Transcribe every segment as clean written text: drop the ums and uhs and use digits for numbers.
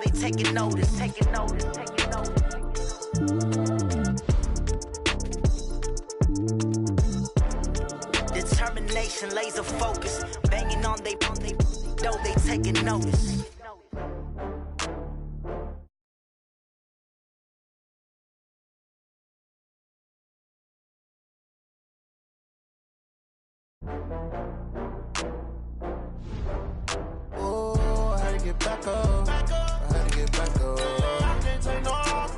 They taking notice, taking notice, taking notice. Determination, laser focus, banging on they know they taking notice. Oh, I had to get back up. I had to get back up. I can't take no off.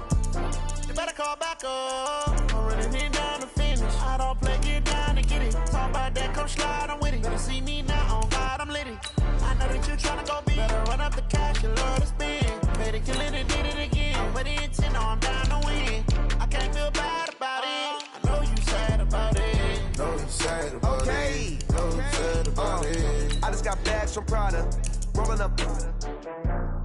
You better call back up. I'm running it down to finish. I don't play, get down to get it. Talk about that, come slide, I'm with it. Better see me now, on God, I'm lit it. I know that you tryna go big. Better run up the cash, you love to spend. Pay the killer and did it again. But the intent, no, I'm down to win. I can't feel bad about it. I know you sad about it. Know you sad about it. Know you sad about it. I just got bags from Prada. Rolling up.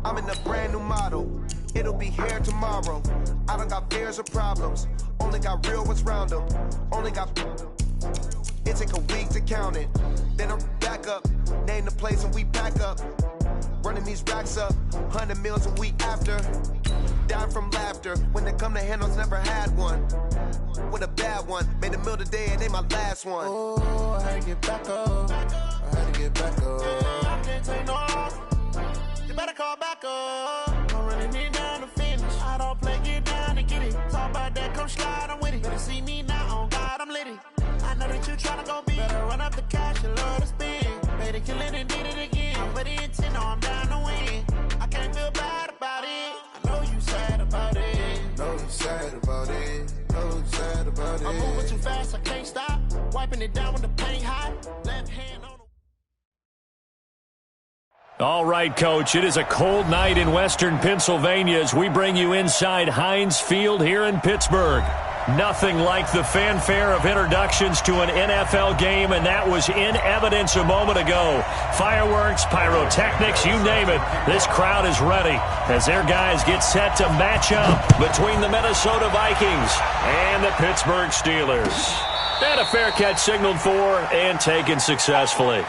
I'm in a brand new model. It'll be here tomorrow. I don't got fears or problems. Only got real ones round them. Only got. It take a week to count it. Then I'm back up. Name the place and we back up. Running these racks up. 100 meals a week after. Down from laughter. When they come to handles, never had one. With a bad one. Made a meal today and they my last one. Oh, I had to get back up. I had to get back up. I can't take no off. You better call back up. I'm running it down to finish. I don't play, get down to get it. Talk about that, come slide, I'm with it. Better see me now, on God, I'm lit it. I know that you tryna go big. Better run up the cash, you love to spend. Made a kill it and did it again. But the intent, no, I'm down to win. I can't feel bad about it. I know you sad about it. Know you sad about it. Know you sad about it. I'm moving too fast, I can't stop. Wiping it down with the paint hot. Left hand on the... All right, Coach, it is a cold night in western Pennsylvania as we bring you inside Heinz Field here in Pittsburgh. Nothing like the fanfare of introductions to an NFL game, and that was in evidence a moment ago. Fireworks, pyrotechnics, you name it. This crowd is ready as their guys get set to match up between the Minnesota Vikings and the Pittsburgh Steelers. And a fair catch signaled for and taken successfully.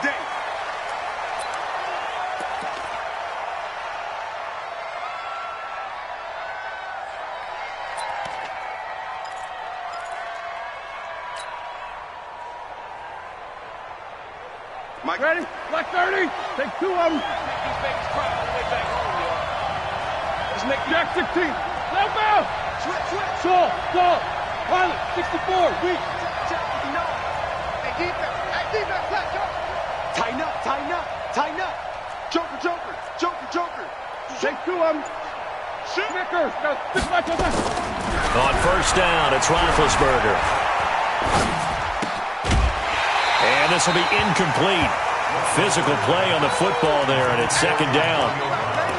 Mike. Ready? Black 30. Take two of them. These babies cry all the way back home, y'all. Let's make Jack 16. Left out. Switch. Saul. Pilot. 64. Weak. Check. Hey, defense. Black. Tighten up. Joker. Take two of them. Snickers. Now, On first down, it's Roethlisberger. And this will be incomplete. Physical play on the football there, and it's second down.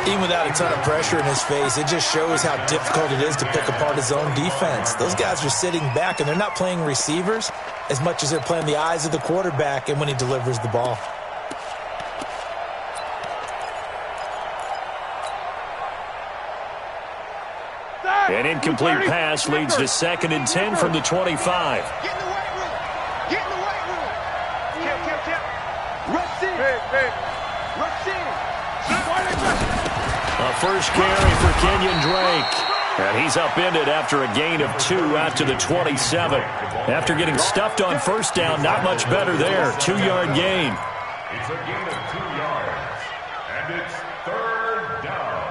Even without a ton of pressure in his face, it just shows how difficult it is to pick apart his own defense. Those guys are sitting back, and they're not playing receivers as much as they're playing the eyes of the quarterback and when he delivers the ball. An incomplete pass leads to 2nd and 10 from the 25. Get in the weight room. Rush in. A first carry for Kenyon Drake. And he's upended after a gain of 2 out to the 27. After getting stuffed on first down, not much better there. 2-yard gain. It's a gain of 2 yards. And it's 3rd down.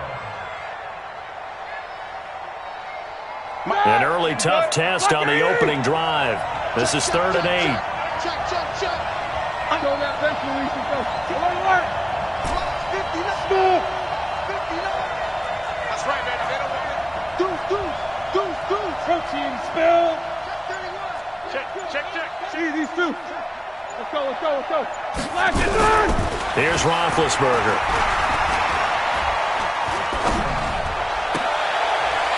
An early tough test on the opening drive. This is 3rd and 8. Check. Go that bench release and go. Alert. 59. That's right, baby. They don't want it. Deuce. Protein spill. Check. See these two. Let's go. Flash it, run. Here's Roethlisberger.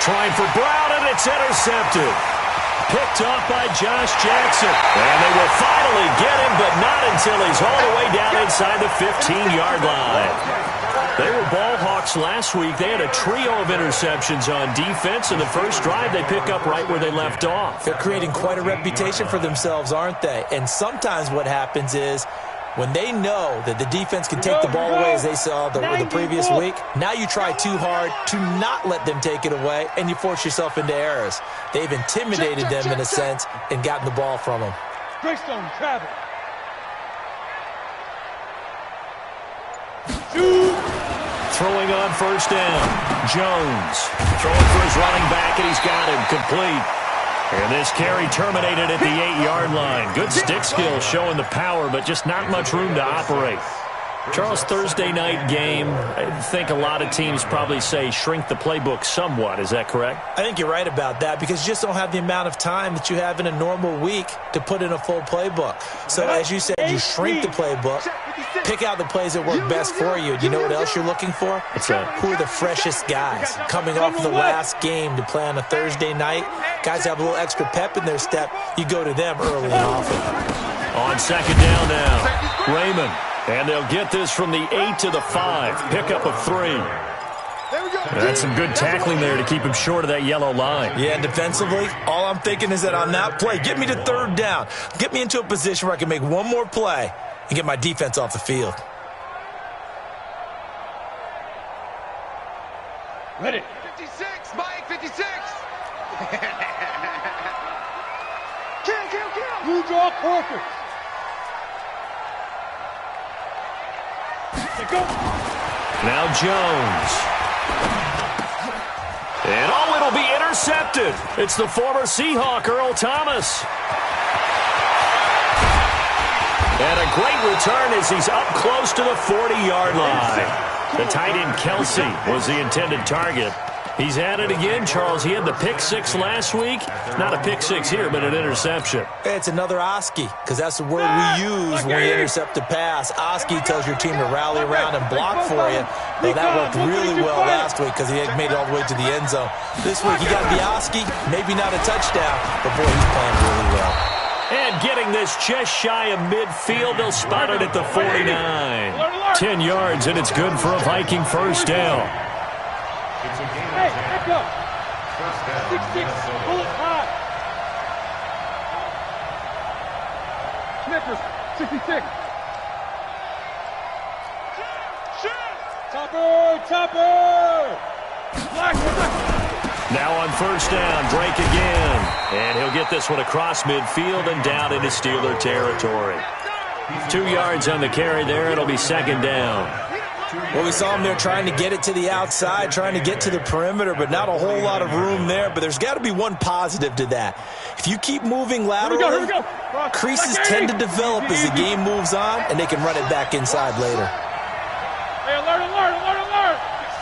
Trying for Brown, and it's intercepted. Picked off by Josh Jackson. And they will finally get him, but not until he's all the way down inside the 15-yard line. They were ball hawks last week. They had a trio of interceptions on defense, and the first drive they pick up right where they left off. They're creating quite a reputation for themselves, aren't they? And sometimes what happens is When they know that the defense can take the ball away as they saw the previous week, now you try too hard to not let them take it away, and you force yourself into errors. They've intimidated them in a sense and gotten the ball from them. Greystone, travel. Shoot. Throwing on first down. Jones throwing for his running back, and he's got him complete. And this carry terminated at the 8-yard line. Good stick skill showing the power, but just not much room to operate. Charles, Thursday night game, I think a lot of teams probably say shrink the playbook somewhat. Is that correct? I think you're right about that because you just don't have the amount of time that you have in a normal week to put in a full playbook. So as you said, you shrink the playbook, pick out the plays that work best for you. Do you know what else you're looking for? What's that? Who are the freshest guys coming off of the last game to play on a Thursday night? Guys have a little extra pep in their step. You go to them early and often. On second down now, Raymond. And they'll get this from the 8 to the 5. Pickup of 3. That's some good tackling there to keep him short of that yellow line. Yeah, and defensively, all I'm thinking is that on that play, get me to third down. Get me into a position where I can make one more play and get my defense off the field. Ready. 56, Mike, 56. Kill. You draw corpus. Go. Now Jones. And it'll be intercepted. It's the former Seahawk, Earl Thomas. And a great return as he's up close to the 40-yard line. The tight end Kelsey was the intended target. He's at it again, Charles. He had the pick 6 last week. Not a pick 6 here, but an interception. It's another Oski, because that's the word we use when we intercept a pass. Oski tells your team to rally around and block for you. Well, that worked really well last week because he had made it all the way to the end zone. This week, he got the Oski, maybe not a touchdown, but boy, he's playing really well. And getting this just shy of midfield, they'll spot it at the 49. 10 yards, and it's good for a Viking first down. Hey, back up. 6-6, bullet high. Snickers, 66. Topper. Black. Now on first down, Drake again. And he'll get this one across midfield and down into Steeler territory. 2 yards on the carry there. It'll be second down. Well, we saw him there trying to get it to the outside, trying to get to the perimeter, but not a whole lot of room there. But there's got to be one positive to that. If you keep moving laterally, creases tend to develop as the game moves on, and they can run it back inside later. Hey, alert.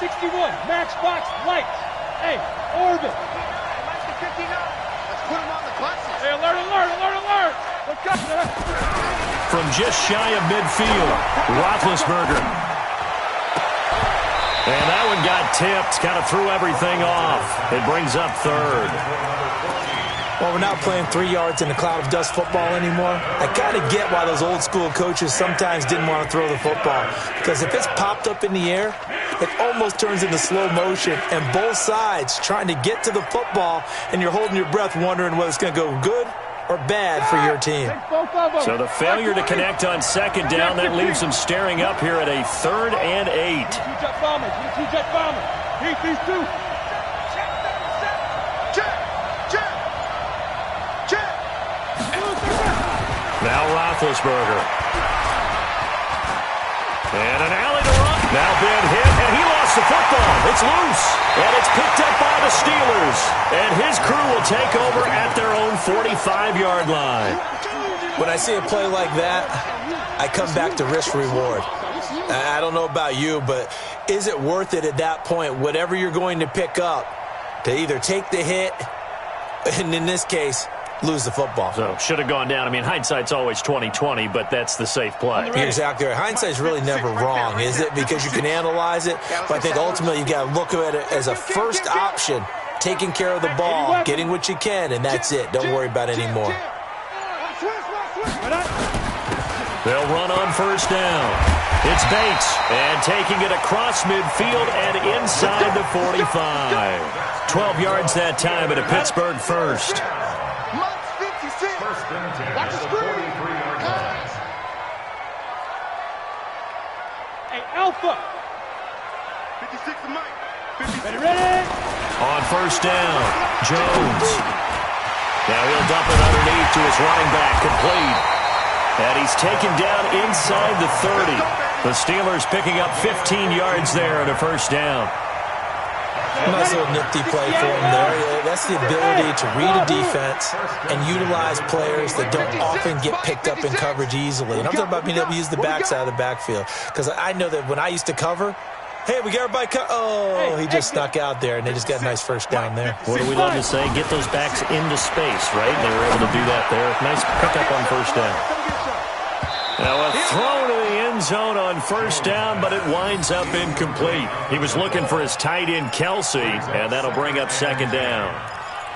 61, matchbox, lights. Hey, orbit. Let's put him on the buses. Hey, alert. From just shy of midfield, Roethlisberger. And that one got tipped, kind of threw everything off. It brings up third. Well, we're not playing 3 yards in a cloud of dust football anymore. I kind of get why those old school coaches sometimes didn't want to throw the football. Because if it's popped up in the air, it almost turns into slow motion. And both sides trying to get to the football, and you're holding your breath wondering whether it's going to go good or bad for your team. So the failure to connect on second down, that leaves them staring up here at a 3rd and 8. Two-jet bombers. Heat these two. Now Roethlisberger. And an alley to run. Now Ben hit, and he lost the football. It's loose, and it's picked up by the Steelers. And his crew will take over at their own 45-yard line. When I see a play like that, I come back to risk-reward. I don't know about you, but is it worth it at that point, whatever you're going to pick up, to either take the hit, and in this case, lose the football? So, should have gone down. I mean, hindsight's always 20/20, but that's the safe play. You're exactly right. Hindsight's really never wrong, is it? Because you can analyze it, but I think ultimately you got to look at it as a first option, taking care of the ball, getting what you can, and that's it. Don't worry about it anymore. They'll run on first down. It's Bates, and taking it across midfield and inside the 45. 12 yards that time at a Pittsburgh first. Watch the screen. Hey, Alpha. 56 to Mike. Ready? On first down, Jones. Now he'll dump it underneath to his running back, complete. And he's taken down inside the 30. The Steelers picking up 15 yards there and a first down. Nice little nifty play for him there. That's the ability to read a defense and utilize players that don't often get picked up in coverage easily. And I'm talking about being able to use the backside of the backfield. Because I know that when I used to cover, hey, we got everybody oh, he just snuck out there, and they just got a nice first down there. What do we love to say? Get those backs into space, right? They were able to do that there. Nice pickup on first down. Now a throw to the end zone on first down, but it winds up incomplete. He was looking for his tight end, Kelsey, and that'll bring up second down.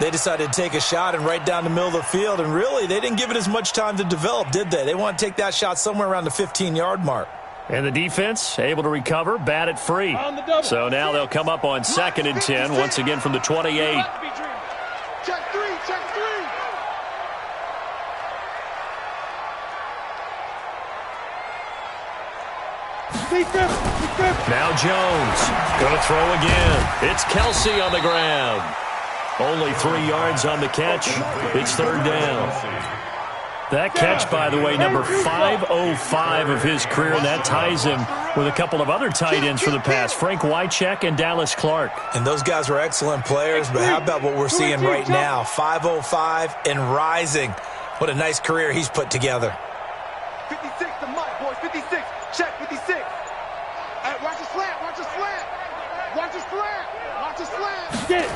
They decided to take a shot and right down the middle of the field, and really, they didn't give it as much time to develop, did they? They want to take that shot somewhere around the 15-yard mark. And the defense able to recover, bat it free. So now they'll come up on 2nd and 10, once again from the 28. Check three. Now Jones going to throw again. It's Kelsey on the ground. Only 3 yards on the catch. It's third down. That catch, by the way, number 505 of his career, and that ties him with a couple of other tight ends for the pass, Frank Wycheck and Dallas Clark. And those guys were excellent players, but how about what we're seeing right now? 505 and rising. What a nice career he's put together. 56 to Mike, boys. 56. Check 56. Hey, watch the slant. Watch the slant. Watch the slant. Watch the slant. Get it.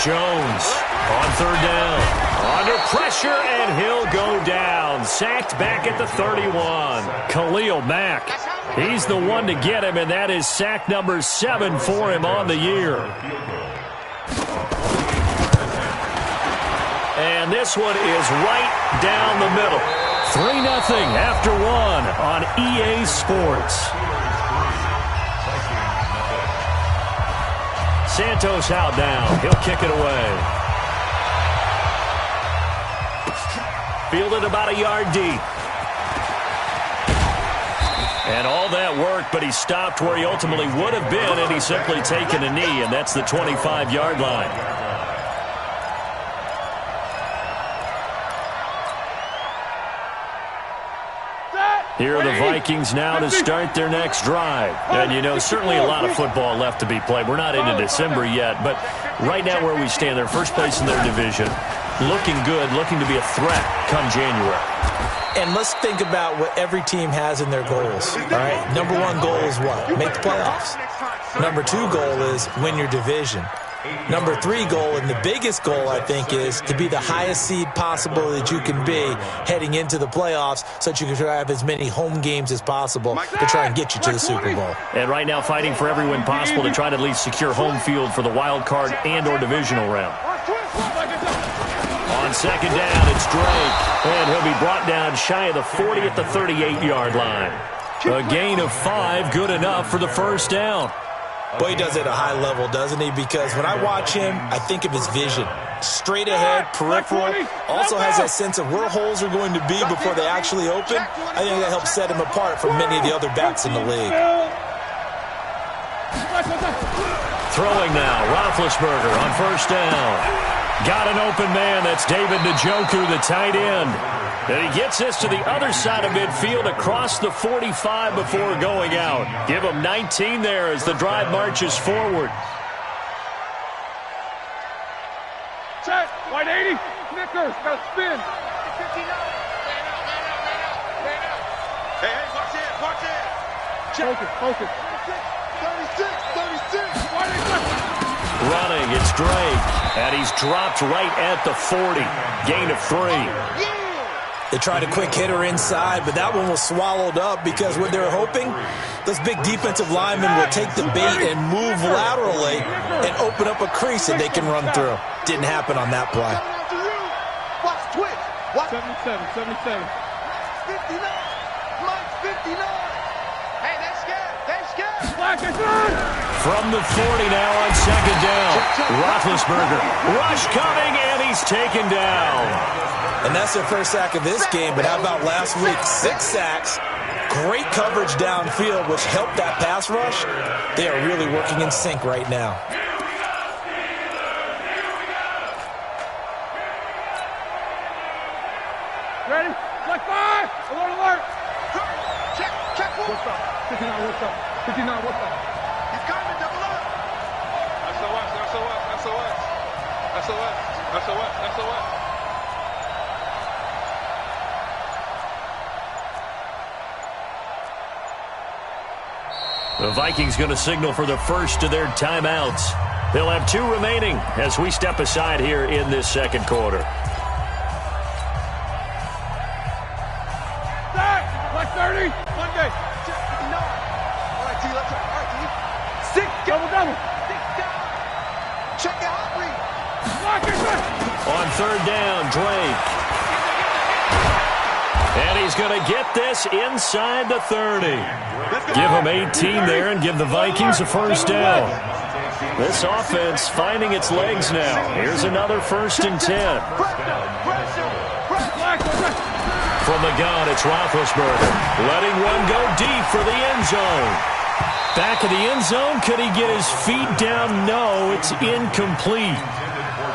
Jones on third down. Under pressure, and he'll go down. Sacked back at the 31. Khalil Mack. He's the one to get him, and that is sack number 7 for him on the year. And this one is right down the middle. 3-0 after 1 on EA Sports. Santos out now. He'll kick it away. Fielded about a yard deep. And all that worked, but he stopped where he ultimately would have been, and he's simply taken a knee, and that's the 25-yard line. Here are the Vikings now to start their next drive. And, you know, certainly a lot of football left to be played. We're not into December yet, but right now where we stand, they're first place in their division. Looking good, looking to be a threat come January. And let's think about what every team has in their goals. All right, number 1 goal is what? Make the playoffs. Number 2 goal is win your division. Number 3 goal, and the biggest goal, I think, is to be the highest seed possible that you can be heading into the playoffs so that you can try to have as many home games as possible to try and get you to the Super Bowl. And right now fighting for every win possible to try to at least secure home field for the wild card and or divisional round. On second down, it's Drake. And he'll be brought down shy of the 40 at the 38-yard line. A gain of 5, good enough for the first down. Boy, he does it at a high level, doesn't he? Because when I watch him, I think of his vision. Straight ahead, peripheral. Also has that sense of where holes are going to be before they actually open. I think that helps set him apart from many of the other backs in the league. Throwing now, Roethlisberger on first down. Got an open man. That's David Njoku, the tight end. And he gets this to the other side of midfield across the 45 before going out. Give him 19 there as the drive marches forward. Check. 180. Snickers. Got to spin. Hey, watch it. Watch it. Check. Focus. 36. Running, it's Drake. And he's dropped right at the 40. Gain of 3. They tried a quick hitter inside, but that one was swallowed up because what they were hoping, those big defensive linemen will take the bait and move laterally and open up a crease that they can run through. Didn't happen on that play. Watch twitch. Watch 77. 59. Mike 59. Hey, they're scared. From the 40 now on second down. Roethlisberger. Rush coming, and he's taken down. And that's their first sack of this game, but how about last week? 6 sacks, Great coverage downfield, which helped that pass rush. They are really working in sync right now. Ready? Like 5! Alert, alert! Check, check, What's up? 59, what's up? 59, what's up? he's coming, double up. SOS. The Vikings going to signal for the first of their timeouts. They'll have 2 remaining as we step aside here in this second quarter. Like 30. Monday. Check, 59. All right, T, let's try. All right, T. 6, Double. 6 down. Check the hot read. Lock it. On third down, Drake. And he's going to get this inside the 30. Give him 18 there and give the Vikings a first down. This offense finding its legs now. Here's another 1st and 10. From the gun, it's Roethlisberger. Letting one go deep for the end zone. Back of the end zone. Could he get his feet down? No, it's incomplete.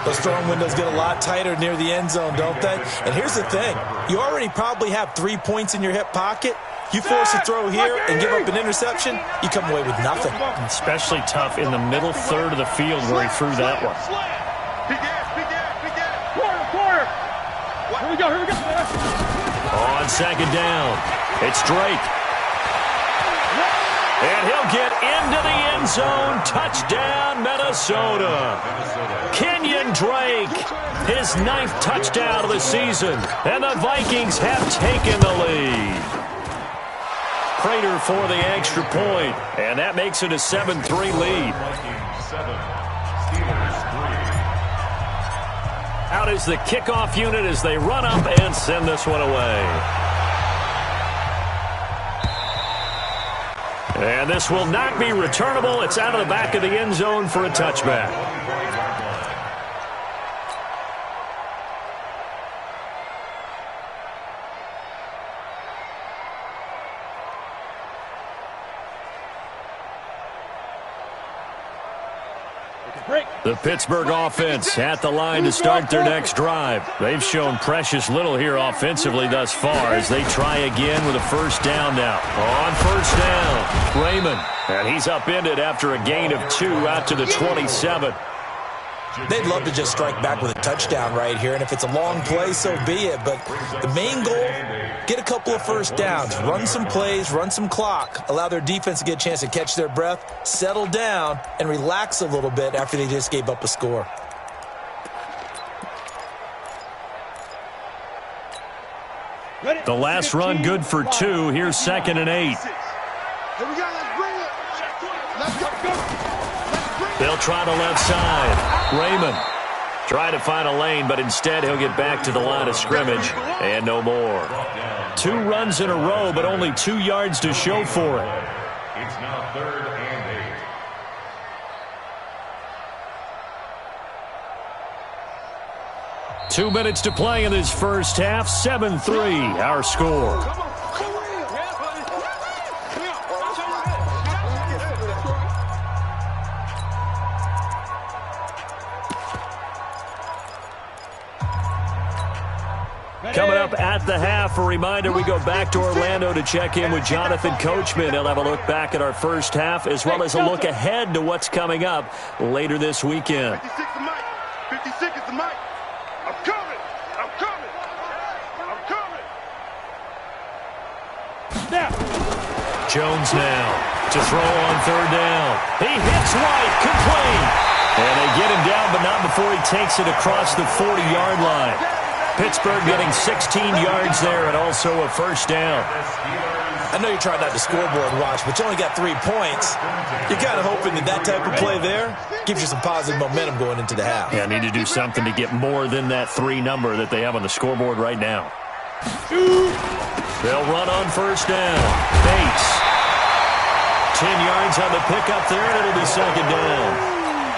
Those throwing windows get a lot tighter near the end zone, don't they? And here's the thing. You already probably have 3 points in your hip pocket. You force a throw here and give up an interception, you come away with nothing. Especially tough in the middle third of the field where he threw that one. Big ass. Quarter. Here we go. On second down, it's Drake. And he'll get into the end zone. Touchdown, Minnesota. Kenyon Drake, his 9th touchdown of the season. And the Vikings have taken the lead. Prater for the extra point. And that makes it a 7-3 lead. Out is the kickoff unit as they run up and send this one away. And this will not be returnable. It's out of the back of the end zone for a touchback. The Pittsburgh offense at the line to start their next drive. They've shown precious little here offensively thus far as they try again with a first down now. On first down, Raymond. And he's upended after a gain of 2 out to the 27. They'd love to just strike back with a touchdown right here, and if it's a long play, so be it. But the main goal, get a couple of first downs, run some plays, run some clock, allow their defense to get a chance to catch their breath, settle down, and relax a little bit after they just gave up a score. The last run good for 2. Here's 2nd and 8. Here we go. Let's bring it. Let's go. They'll try the left side. Raymond try to find a lane, but instead he'll get back to the line of scrimmage and no more. 2 runs in a row, but only 2 yards to show for it. It's now 3rd and 8. 2 minutes to play in this first half. 7-3, our score. Coming up at the half, a reminder, we go back to Orlando to check in with Jonathan Coachman. He'll have a look back at our first half as well as a look ahead to what's coming up later this weekend. 56 is Mike. 56 is the Mike. I'm coming. Snap. Jones now to throw on third down. He hits White, complete. And they get him down, but not before he takes it across the 40-yard line. Pittsburgh getting 16 yards there and also a first down. I know you're trying not to scoreboard watch, but you only got 3 points. You're kind of hoping that type of play there gives you some positive momentum going into the half. Yeah, need to do something to get more than that 3 number that they have on the scoreboard right now. They'll run on first down. Bates. 10 yards on the pickup there, and it'll be second down.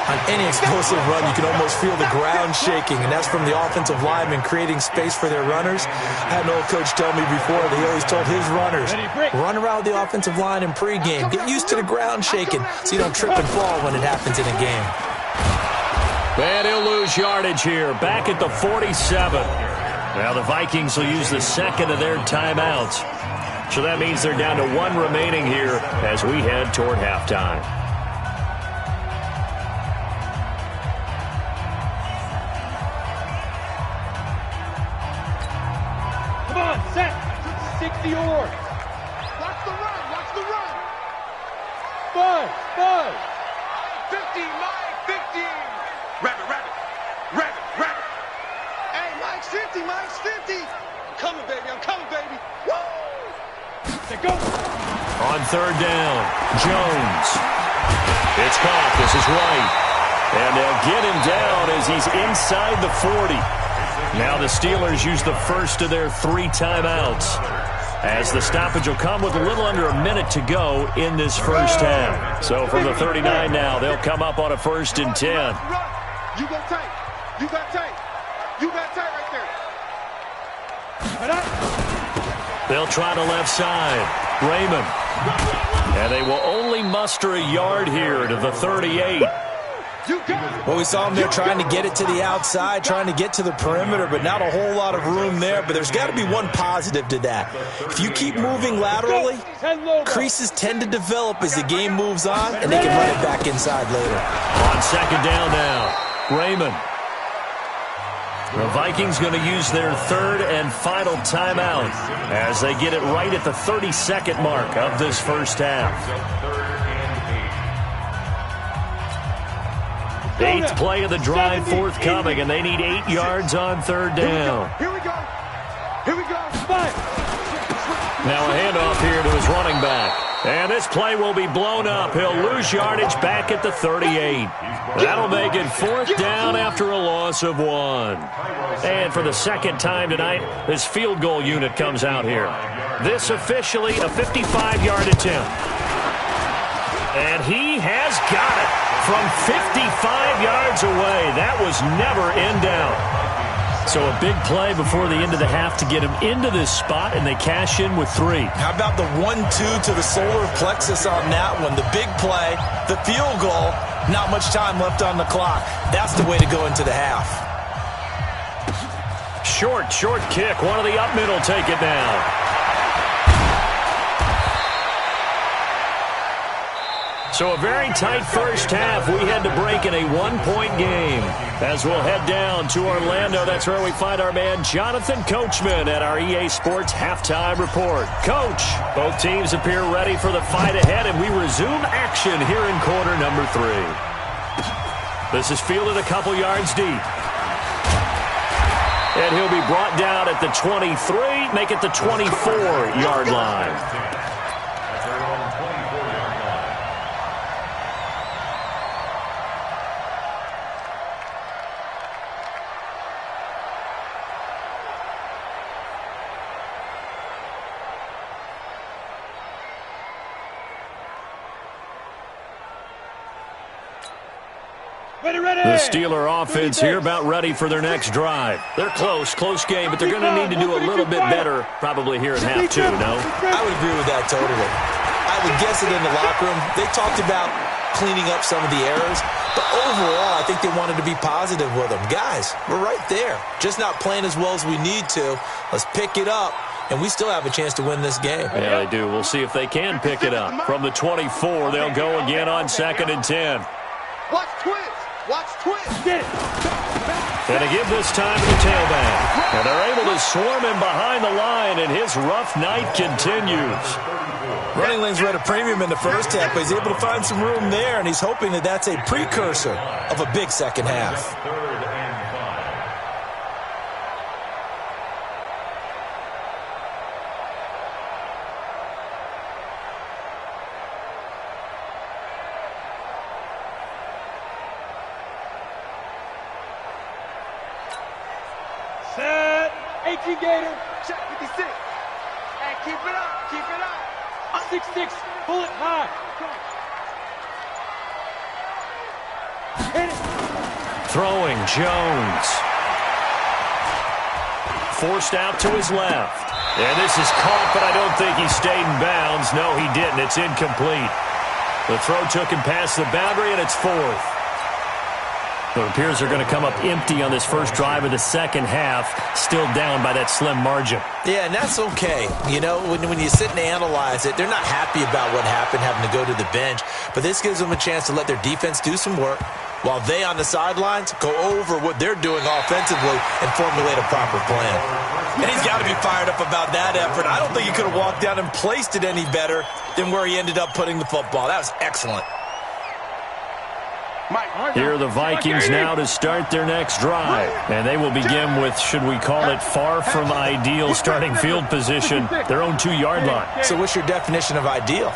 On any explosive run, you can almost feel the ground shaking, and that's from the offensive linemen creating space for their runners. I had an old coach tell me before, they always told his runners, run around the offensive line in pregame. Get used to the ground shaking so you don't trip and fall when it happens in a game. And he'll lose yardage here, back at the 47. Now the Vikings will use the second of their timeouts. So that means they're down to 1 remaining here as we head toward halftime. Come on, set. 60 yards. Watch the run. Watch the run. 5. 50, Mike. 50. Rabbit. Hey, Mike's 50. Mike's 50. I'm coming, baby. Woo! They go. On third down, Jones. It's caught. This is White. And they'll get him down as he's inside the 40. Now the Steelers use the first of their 3 timeouts, as the stoppage will come with a little under a minute to go in this first half. So from the 39 now, they'll come up on a 1st and 10. You go tight. You got tight. You got tight right there. They'll try the left side. Raymond. And they will only muster a yard here to the 38. Well, we saw him there trying to get it to the outside, trying to get to the perimeter, but not a whole lot of room there. But there's got to be one positive to that. If you keep moving laterally, creases tend to develop as the game moves on, and they can run it back inside later. On second down now, Raymond. The Vikings going to use their 3rd and final timeout as they get it right at the 32nd mark of this first half. 8th play of the drive forthcoming, and they need 8 yards on third down. Here we go. 5. Now a handoff here to his running back. And this play will be blown up. He'll lose yardage back at the 38. That'll make it 4th down after a loss of 1. And for the second time tonight, this field goal unit comes out here. This officially a 55-yard attempt. And he has got it from 55 yards away. That was never in doubt. So a big play before the end of the half to get him into this spot, and they cash in with 3. How about the 1-2 to the solar plexus on that one? The big play, the field goal, not much time left on the clock. That's the way to go into the half. Short kick. One of the up middle take it now. So a very tight first half. We had to break in a 1-point game. As we'll head down to Orlando, that's where we find our man Jonathan Coachman at our EA Sports Halftime Report. Coach, both teams appear ready for the fight ahead, and we resume action here in quarter number 3. This is fielded a couple yards deep. And he'll be brought down at the 23, make it the 24-yard line. The Steeler offense here about ready for their next drive. They're close game, but they're going to need to do a little bit better probably here in half 2, no? I would agree with that totally. I would guess it in the locker room. They talked about cleaning up some of the errors, but overall I think they wanted to be positive with them. Guys, we're right there. Just not playing as well as we need to. Let's pick it up, and we still have a chance to win this game. Yeah, they do. We'll see if they can pick it up. From the 24, they'll go again on 2nd and 10. Watch twist. Get it. And to give this time to the tailback. And they're able to swarm him behind the line, and his rough night continues. Running lanes were at a premium in the first half, but he's able to find some room there, and he's hoping that that's a precursor of a big second half. Set. 18 Gator. Check 56. Hey, keep it up. 6-6. Pull it high. Throwing Jones. Forced out to his left. And this is caught, but I don't think he stayed in bounds. No, he didn't. It's incomplete. The throw took him past the boundary, and it's fourth. It appears they're going to come up empty on this first drive of the second half, still down by that slim margin. Yeah, and that's okay. You know, when you sit and analyze it, they're not happy about what happened, having to go to the bench. But this gives them a chance to let their defense do some work while they on the sidelines go over what they're doing offensively and formulate a proper plan. And he's got to be fired up about that effort. I don't think he could have walked down and placed it any better than where he ended up putting the football. That was excellent. Here are the Vikings now to start their next drive. And they will begin with, should we call it, far from ideal starting field position, their own 2-yard line. So what's your definition of ideal?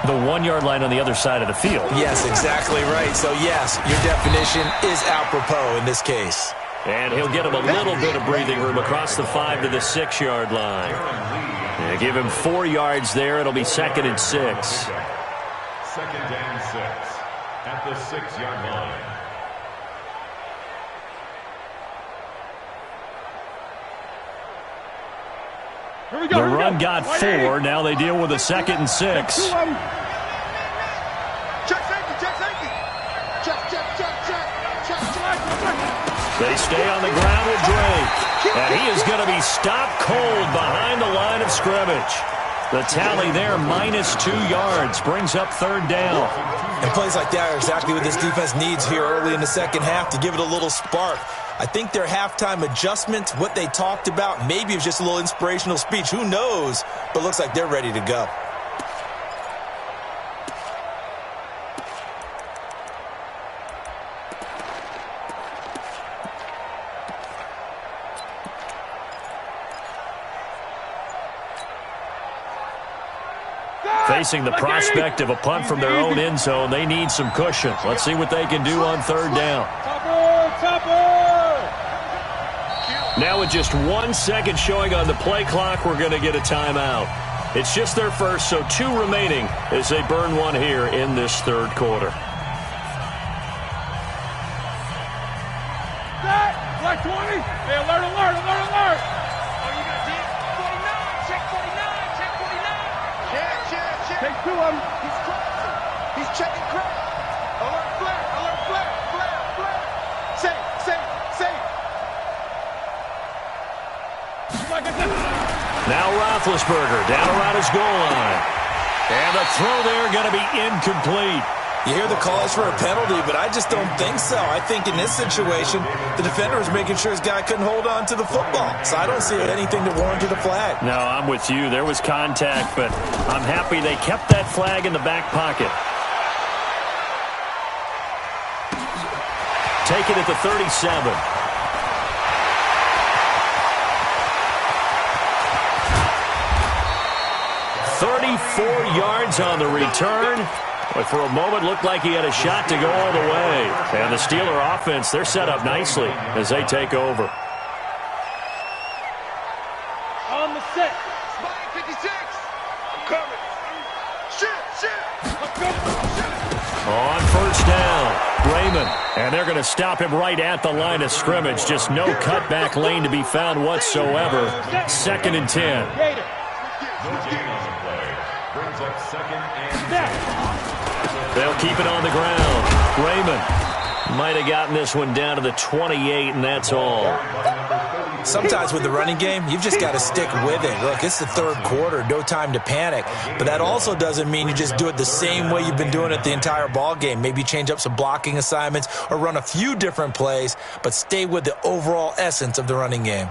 The 1-yard line on the other side of the field. Yes, exactly right. So, yes, your definition is apropos in this case. And he'll get him a little bit of breathing room across the 5 to the 6-yard line. And give him 4 yards there. It'll be 2nd and 6. 2nd and 6 at the 6-yard line. The run got 4. Now they deal with a 2nd and 6. Check safety, check safety. Check. They stay on the ground with Drake. And he is going to be stopped cold behind the line of scrimmage. The tally there, -2 yards, brings up 3rd down. And plays like that are exactly what this defense needs here early in the second half to give it a little spark. I think their halftime adjustments, what they talked about, maybe it was just a little inspirational speech. Who knows? But it looks like they're ready to go. Facing the prospect of a punt from their own end zone, they need some cushion. Let's see what they can do on 3rd down. Now with just 1 second showing on the play clock, we're going to get a timeout. It's just their first, so 2 remaining as they burn one here in this 3rd quarter. Black 20. Hey, alert. Oh, you got 49. Check 49. Check 49. Take 2 of them. He's crossing. He's checking crap. Alert flare. Safe. Now Roethlisberger down around his goal line. And the throw there going to be incomplete. You hear the calls for a penalty, but I just don't think so. I think in this situation, the defender was making sure his guy couldn't hold on to the football. So I don't see anything to warrant a flag. No, I'm with you. There was contact, but I'm happy they kept that flag in the back pocket. Take it at the 37. 34 yards on the return. But for a moment, looked like he had a shot to go all the way. And the Steeler offense, they're set up nicely as they take over. On the set. Spike 56. I'm coming. Shit. On 1st down, Raymond. And they're going to stop him right at the line of scrimmage. Just no cutback lane to be found whatsoever. 2nd and 10. No gain on the play. Brings up 2nd and 10. They'll keep it on the ground. Raymond might have gotten this one down to the 28, and that's all. Sometimes with the running game, you've just got to stick with it. Look, it's the 3rd quarter, no time to panic. But that also doesn't mean you just do it the same way you've been doing it the entire ball game. Maybe change up some blocking assignments or run a few different plays, but stay with the overall essence of the running game.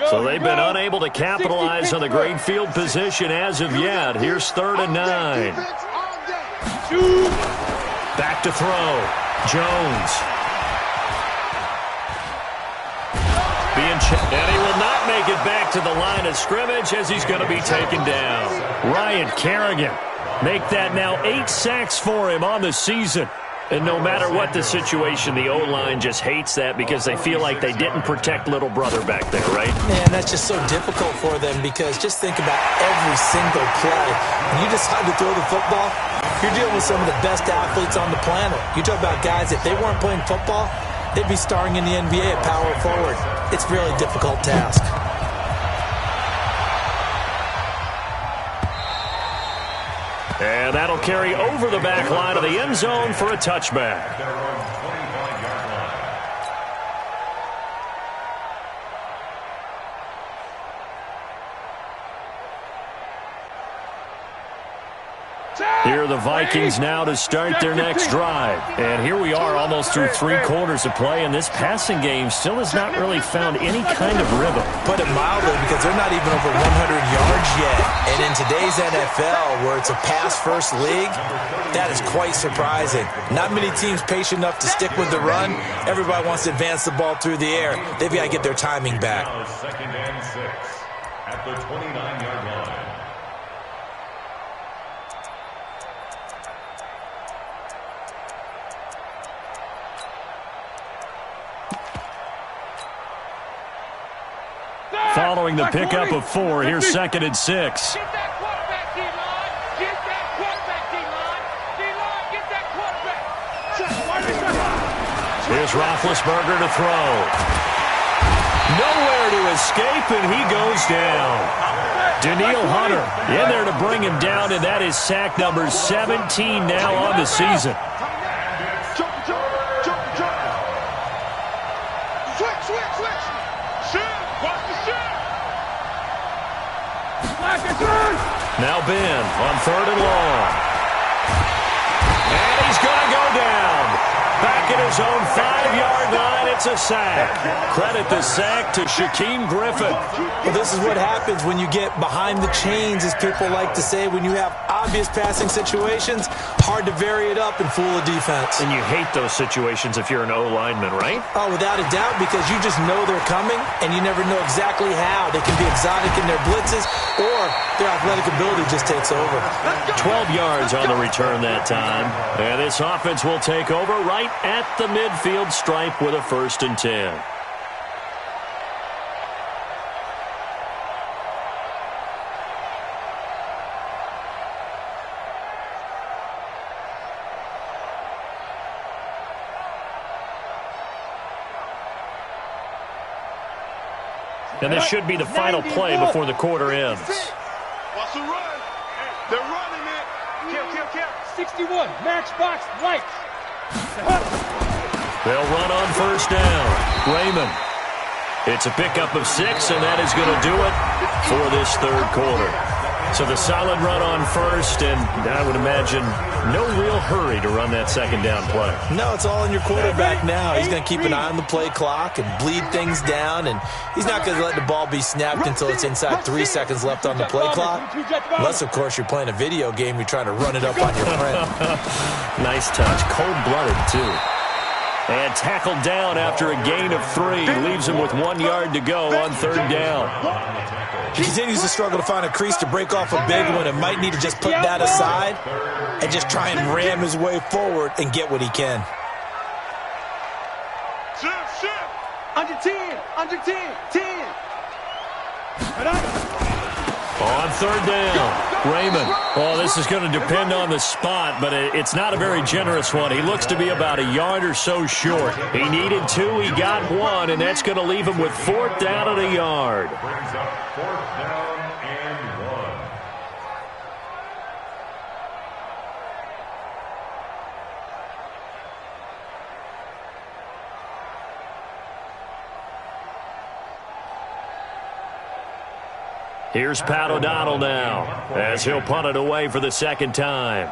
So they've been unable to capitalize on the great field position as of yet. Here's 3rd and 9. Back to throw. Jones. Being checked. And he will not make it back to the line of scrimmage as he's going to be taken down. Ryan Kerrigan. Make that now 8 sacks for him on the season. And no matter what the situation, the O-line just hates that because they feel like they didn't protect little brother back there, right? Man, that's just so difficult for them because just think about every single play. When you decide to throw the football, you're dealing with some of the best athletes on the planet. You talk about guys, if they weren't playing football, they'd be starring in the NBA at power forward. It's a really difficult task. And that'll carry over the back line of the end zone for a touchback. Here are the Vikings now to start their next drive. And here we are almost through 3 quarters of play, and this passing game still has not really found any kind of rhythm. Put it mildly, because they're not even over 100 yards yet. And in today's NFL, where it's a pass-first league, that is quite surprising. Not many teams patient enough to stick with the run. Everybody wants to advance the ball through the air. They've got to get their timing back. Second and 6 at the 29-yard line. Following the pickup of 4, here's 2nd and 6. Get that quarterback, D-line. Get that quarterback, D-line. D-line, get that quarterback. Here's Roethlisberger to throw. Nowhere to escape, and he goes down. Danielle Hunter in there to bring him down, and that is sack number 17 now on the season. Now Ben on 3rd and long. And he's going to go down. Back at his own 5-yard line, it's a sack. Credit the sack to Shaquem Griffin. Well, this is what happens when you get behind the chains, as people like to say. When you have obvious passing situations, hard to vary it up and fool a defense. And you hate those situations if you're an O-lineman, right? Oh, without a doubt, because you just know they're coming, and you never know exactly how. They can be exotic in their blitzes, or their athletic ability just takes over. 12 yards on the return that time. And this offense will take over right at the midfield stripe with a 1st and 10. And this should be the final play before the quarter ends. Watch the run. They're running it. Kill. 61, matchbox right. They'll run on 1st down. Raymond. It's a pickup of 6, and that is going to do it for this 3rd quarter. So the solid run on 1st, and I would imagine no real hurry to run that 2nd down play. No, it's all on your quarterback now. He's going to keep an eye on the play clock and bleed things down, and he's not going to let the ball be snapped until it's inside 3 seconds left on the play clock. Unless, of course, you're playing a video game, you're trying to run it up on your friend. Nice touch. Cold-blooded, too. And tackled down after a gain of 3. Leaves him with 1 yard to go on 3rd down. He continues to struggle to find a crease to break off a big one and might need to just put that aside and just try and ram his way forward and get what he can. Under 10. 10. On 3rd down, Raymond. Oh, this is going to depend on the spot, but it's not a very generous one. He looks to be about a yard or so short. He needed 2, he got 1, and that's going to leave him with 4th down and a yard. Brings up 4th down and 1. Here's Pat O'Donnell now as he'll punt it away for the 2nd time.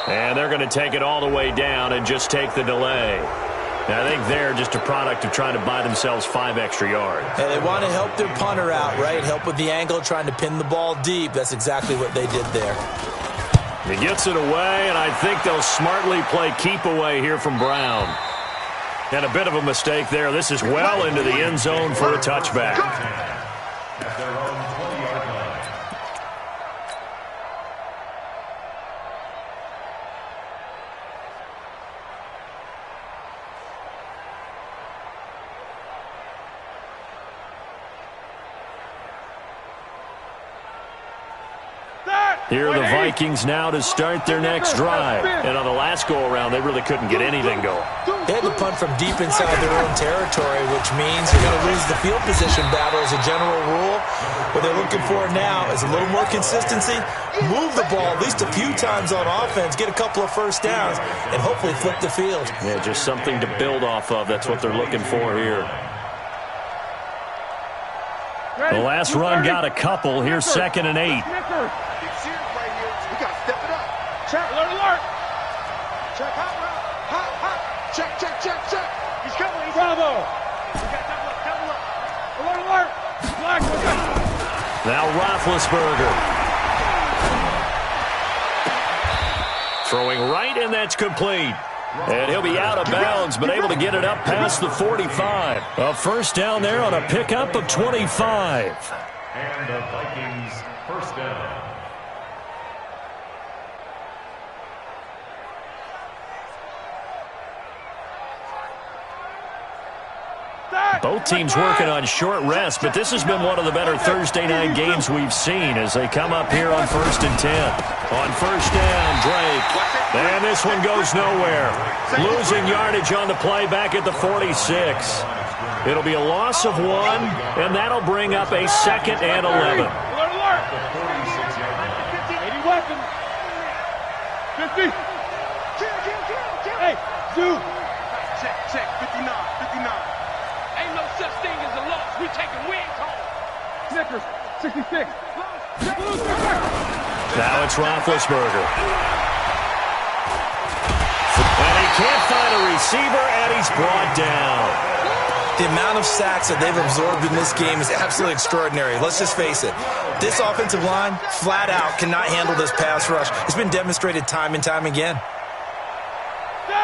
And they're going to take it all the way down and just take the delay. I think they're just a product of trying to buy themselves 5 extra yards. And they want to help their punter out, right? Help with the angle, trying to pin the ball deep. That's exactly what they did there. He gets it away, and I think they'll smartly play keep away here from Brown. And a bit of a mistake there. This is well into the end zone for a touchback. At their own 20-yard line. Here are the Vikings now to start their next drive. And on the last go-around, they really couldn't get anything going. They had to punt from deep inside their own territory, which means you're going to lose the field position battle as a general rule. What they're looking for now is a little more consistency, move the ball at least a few times on offense, get a couple of first downs, and hopefully flip the field. Yeah, just something to build off of. That's what they're looking for here. The last run got a couple. Here's 2nd and 8. Check, alert! Check, hot. Check. He's coming, Bravo! We got double up. Alert! Black, Now Roethlisberger. Throwing right, and that's complete. And he'll be out of bounds, but able to get it up past the 45. A first down there on a pickup of 25. And the Vikings first down. Both teams working on short rest, but this has been one of the better Thursday night games we've seen as they come up here on 1st and 10. On first down, Drake. And this one goes nowhere. Losing yardage on the play back at the 46. It'll be a loss of 1, and that'll bring up a 2nd and 11. Alert! 80 weapons. 50. Hey, Zoo. Check. 59. Ain't no such thing as a loss. We taking wins home. Snickers, 66. Now it's Roethlisberger. And he can't find a receiver, and he's brought down. The amount of sacks that they've absorbed in this game is absolutely extraordinary. Let's just face it. This offensive line, flat out, cannot handle this pass rush. It's been demonstrated time and time again.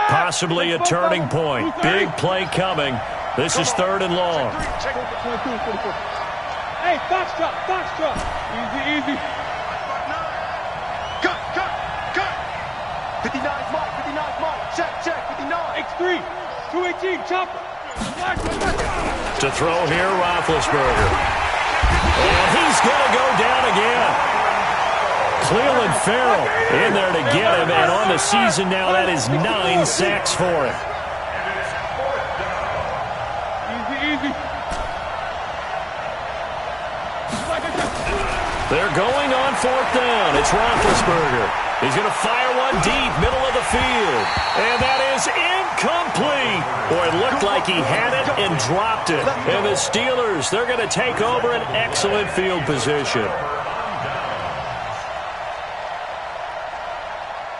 Possibly a turning point. Big play coming. This is 3rd and long. Hey, Foxtrot. Easy. Cut. 59's Mike. Check, 59. X3, 218, chopper. To throw here, Roethlisberger. And he's going to go down again. Cleveland Farrell in there to get him, and on the season now, that is 9 sacks for him. Easy. They're going on 4th down. It's Roethlisberger. He's going to fire one deep, middle of the field. And that is incomplete. Boy, it looked like he had it and dropped it. And the Steelers, they're going to take over an excellent field position.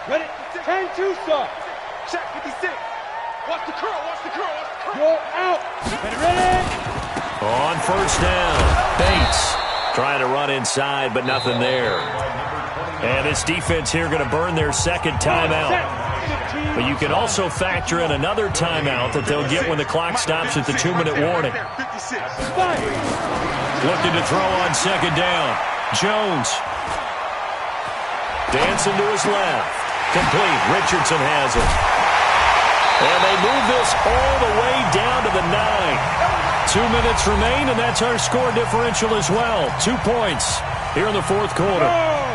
Ready? 10-2, sir. Check, 56. Watch the curl. You're out. Ready? On first down, Bates trying to run inside, but nothing there. And this defense here going to burn their 2nd timeout. But you can also factor in another timeout that they'll get when the clock stops at the 2-minute warning. Looking to throw on 2nd down. Jones. Dancing to his left. Complete. Richardson has it. And they move this all the way down to the 9. 2 minutes remain, and that's our score differential as well. 2 points here in the 4th quarter.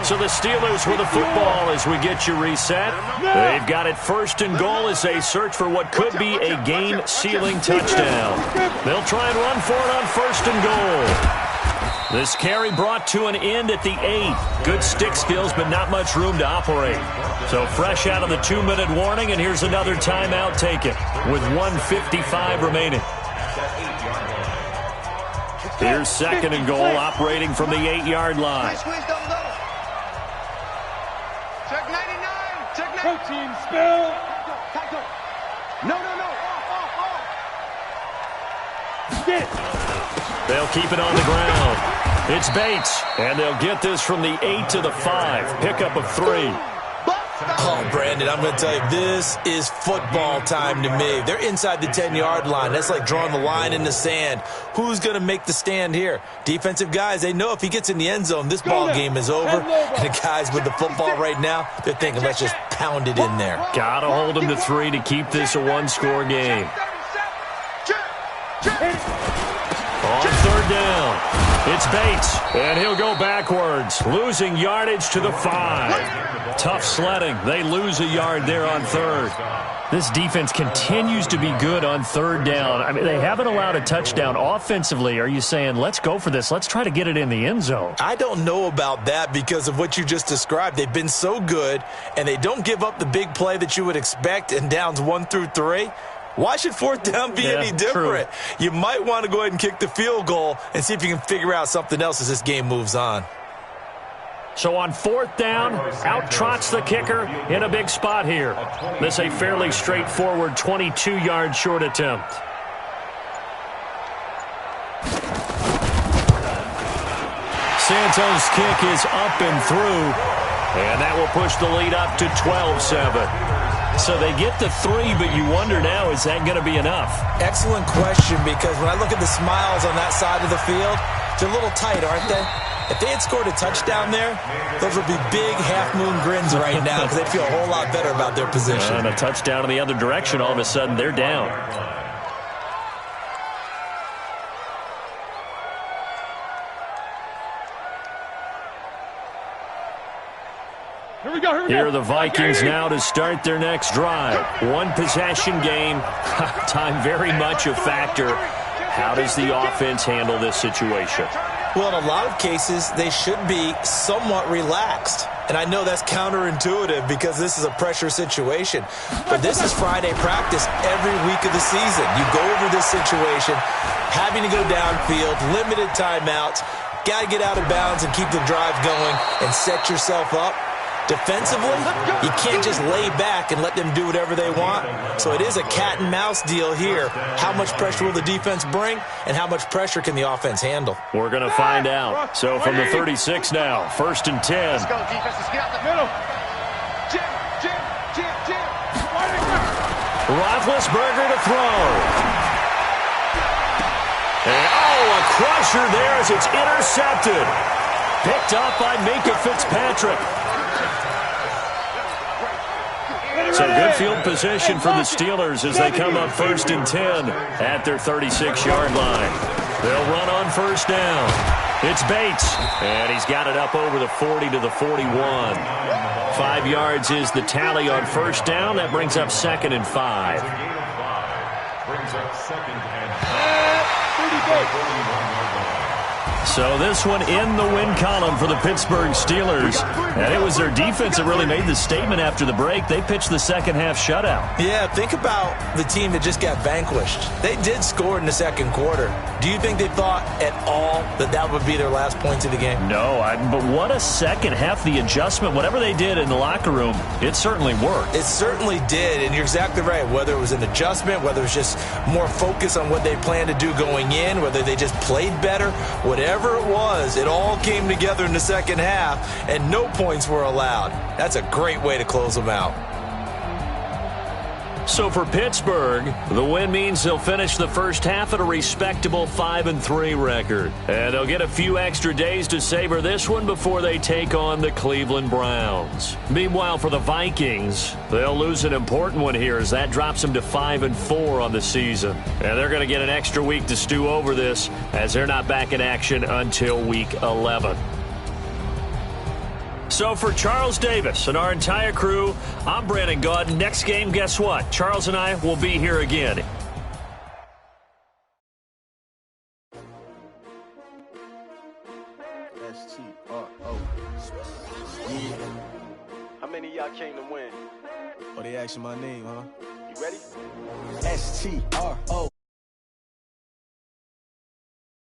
So the Steelers with the football as we get you reset. They've got it 1st and goal as they search for what could be a game-sealing touchdown. They'll try and run for it on 1st and goal. This carry brought to an end at the 8. Good stick skills, but not much room to operate. So fresh out of the 2-minute warning, and here's another timeout taken with 1:55 remaining. Here's 2nd and goal, operating from the 8-yard line. Check 99. Protein spill. No. Get it. They'll keep it on the ground. It's Bates, and they'll get this from the 8 to the 5. Pickup of 3. Oh, Brandon, I'm going to tell you, this is football time to me. They're inside the 10-yard line. That's like drawing the line in the sand. Who's going to make the stand here? Defensive guys, they know if he gets in the end zone, this ball game is over. And the guys with the football right now, they're thinking, let's just pound it in there. Got to hold him to 3 to keep this a one-score game. On third down, it's Bates, and he'll go backwards, losing yardage to the 5. Tough sledding. They lose a yard there on third. This defense continues to be good on third down. I mean, they haven't allowed a touchdown offensively. Are you saying, let's go for this? Let's try to get it in the end zone. I don't know about that because of what you just described. They've been so good, and they don't give up the big play that you would expect in downs 1 through 3. Why should fourth down be any different? True. You might want to go ahead and kick the field goal and see if you can figure out something else as this game moves on. So on fourth down, out trots the kicker in a big spot here. This a fairly straightforward 22-yard short attempt. Santos' kick is up and through, and that will push the lead up to 12-7. So they get the 3, but you wonder now, is that going to be enough? Excellent question, because when I look at the smiles on that side of the field, they're a little tight, aren't they? If they had scored a touchdown there, those would be big half-moon grins right now because they'd feel a whole lot better about their position. And a touchdown in the other direction, all of a sudden they're down. Here are the Vikings now to start their next drive. One possession game. Time very much a factor. How does the offense handle this situation? Well, in a lot of cases, they should be somewhat relaxed. And I know that's counterintuitive because this is a pressure situation. But this is Friday practice every week of the season. You go over this situation, having to go downfield, limited timeouts, got to get out of bounds and keep the drive going and set yourself up. Defensively, you can't just lay back and let them do whatever they want. So it is a cat and mouse deal here. How much pressure will the defense bring, and how much pressure can the offense handle? We're going to find out. So from the 36 now, 1st and 10. Let's go, defense. Let's get out the middle. Jim. Roethlisberger to throw. And, a crusher there as it's intercepted. Picked up by Minkah Fitzpatrick. So good field position for the Steelers as they come up 1st and 10 at their 36-yard line. They'll run on 1st down. It's Bates, and he's got it up over the 40 to the 41. 5 yards is the tally on 1st down. That brings up 2nd and 5. Brings up 2nd and 5. So this one in the win column for the Pittsburgh Steelers. And it was their defense that really made the statement after the break. They pitched the second half shutout. Yeah, think about the team that just got vanquished. They did score in the second quarter. Do you think they thought at all that that would be their last points of the game? No, but what a second half. The adjustment, whatever they did in the locker room, it certainly worked. It certainly did, and you're exactly right. Whether it was an adjustment, whether it was just more focus on what they planned to do going in, whether they just played better, whatever it was, it all came together in the second half, and no points were allowed. That's a great way to close them out. So for Pittsburgh, the win means they'll finish the first half at a respectable 5-3 record. And they'll get a few extra days to savor this one before they take on the Cleveland Browns. Meanwhile, for the Vikings, they'll lose an important one here as that drops them to 5-4 on the season. And they're going to get an extra week to stew over this as they're not back in action until week 11. So for Charles Davis and our entire crew, I'm Brandon Gaudin. Next game, guess what? Charles and I will be here again. S-T-R-O. Yeah. How many of y'all came to win? Oh, they asking my name, huh? You ready? S-T-R-O.